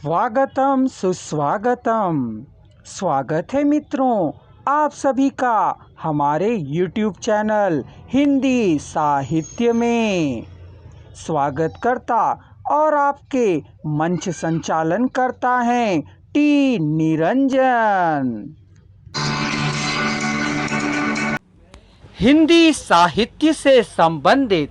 स्वागतम सुस्वागतम। स्वागत है मित्रों आप सभी का हमारे YouTube चैनल हिंदी साहित्य में। स्वागत करता और आपके मंच संचालन करता है टी निरंजन। हिंदी साहित्य से संबंधित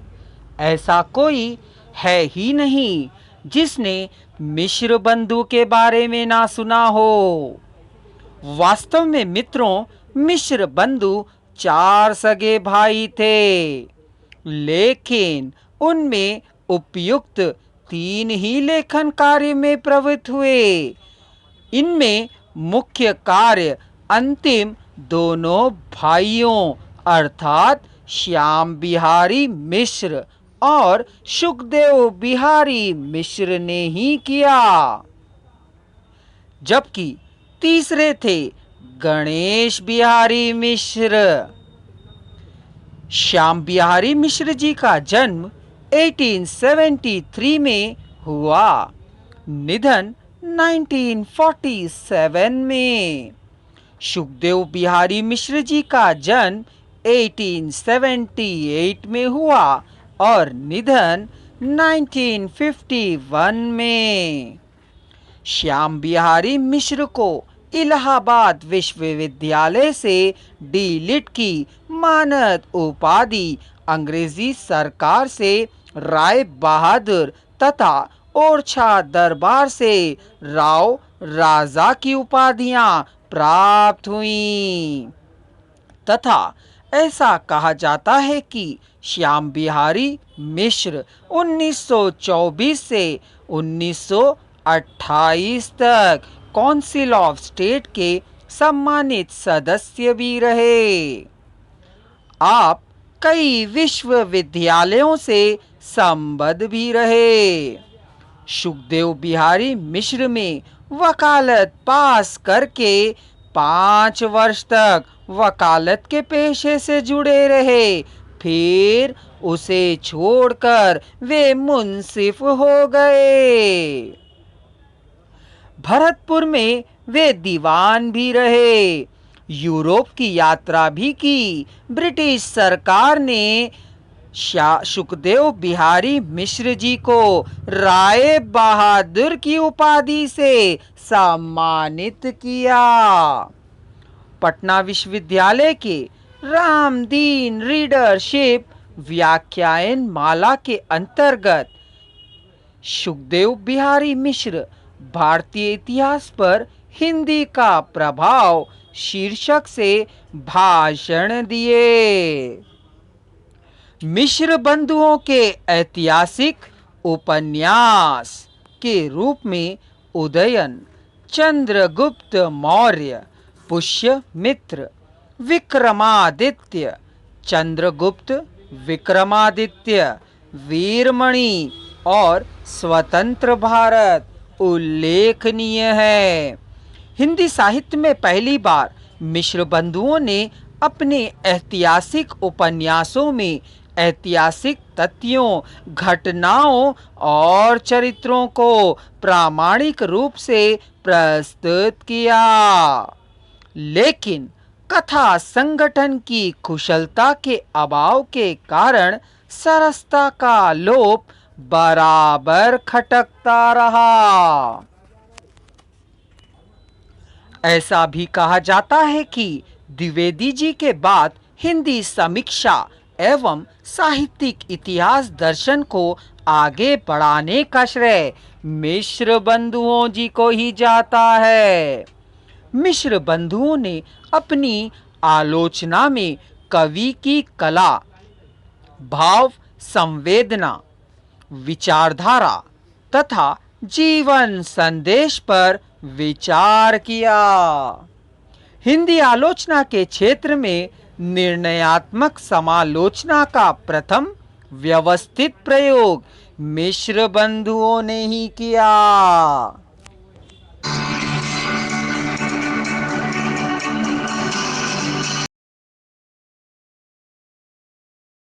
ऐसा कोई है ही नहीं जिसने मिश्र बंधु के बारे में ना सुना हो। वास्तव में मित्रों, मिश्र बंधु 4 सगे भाई थे, लेकिन उनमें उपयुक्त 3 ही लेखन कार्य में प्रवृत्त हुए। इनमें मुख्य कार्य अंतिम दोनों भाइयों अर्थात श्याम बिहारी मिश्र और सुखदेव बिहारी मिश्र ने ही किया, जबकि तीसरे थे गणेश बिहारी मिश्र। श्याम बिहारी मिश्र जी का जन्म 1873 में हुआ, निधन 1947 में। सुखदेव बिहारी मिश्र जी का जन्म 1878 में हुआ और निधन 1951 में। श्याम बिहारी मिश्र को इलाहाबाद विश्वविद्यालय से डी.लिट की मानद उपाधि अंग्रेजी सरकार से राय बहादुर तथा ओरछा दरबार से राव राजा की उपाधियां प्राप्त हुईं तथा ऐसा कहा जाता है कि श्याम बिहारी मिश्र 1924 से 1928 तक काउंसिल ऑफ स्टेट के सम्मानित सदस्य भी रहे। आप कई विश्वविद्यालयों से संबद्ध भी रहे। सुखदेव बिहारी मिश्र में वकालत पास करके 5 वर्ष तक वकालत के पेशे से जुड़े रहे, फिर उसे छोड़कर वे मुंसिफ हो गए। भरतपुर में वे दीवान भी रहे। यूरोप की यात्रा भी की। ब्रिटिश सरकार ने सुखदेव बिहारी मिश्र जी को राय बहादुर की उपाधि से सम्मानित किया। पटना विश्वविद्यालय के रामदीन रीडरशिप व्याख्यान माला के अंतर्गत सुखदेव बिहारी मिश्र भारतीय इतिहास पर हिंदी का प्रभाव शीर्षक से भाषण दिए। मिश्र बंधुओं के ऐतिहासिक उपन्यास के रूप में उदयन, चंद्रगुप्त मौर्य, पुष्यमित्र, विक्रमादित्य, चंद्रगुप्त, विक्रमादित्य, वीरमणि और स्वतंत्र भारत उल्लेखनीय है। हिंदी साहित्य में पहली बार मिश्र बंधुओं ने अपने ऐतिहासिक उपन्यासों में ऐतिहासिक तथ्यों, घटनाओं और चरित्रों को प्रामाणिक रूप से प्रस्तुत किया, लेकिन कथा संगठन की कुशलता के अभाव के कारण सरसता का लोप बराबर खटकता रहा। ऐसा भी कहा जाता है कि द्विवेदी जी के बाद हिंदी समीक्षा एवं साहित्यिक इतिहास दर्शन को आगे बढ़ाने का श्रेय मिश्र बंधुओं जी को ही जाता है। मिश्र बंधुओं ने अपनी आलोचना में कवि की कला, भाव संवेदना, विचारधारा तथा जीवन संदेश पर विचार किया। हिंदी आलोचना के क्षेत्र में निर्णयात्मक समालोचना का प्रथम व्यवस्थित प्रयोग मिश्र बंधुओं ने ही किया।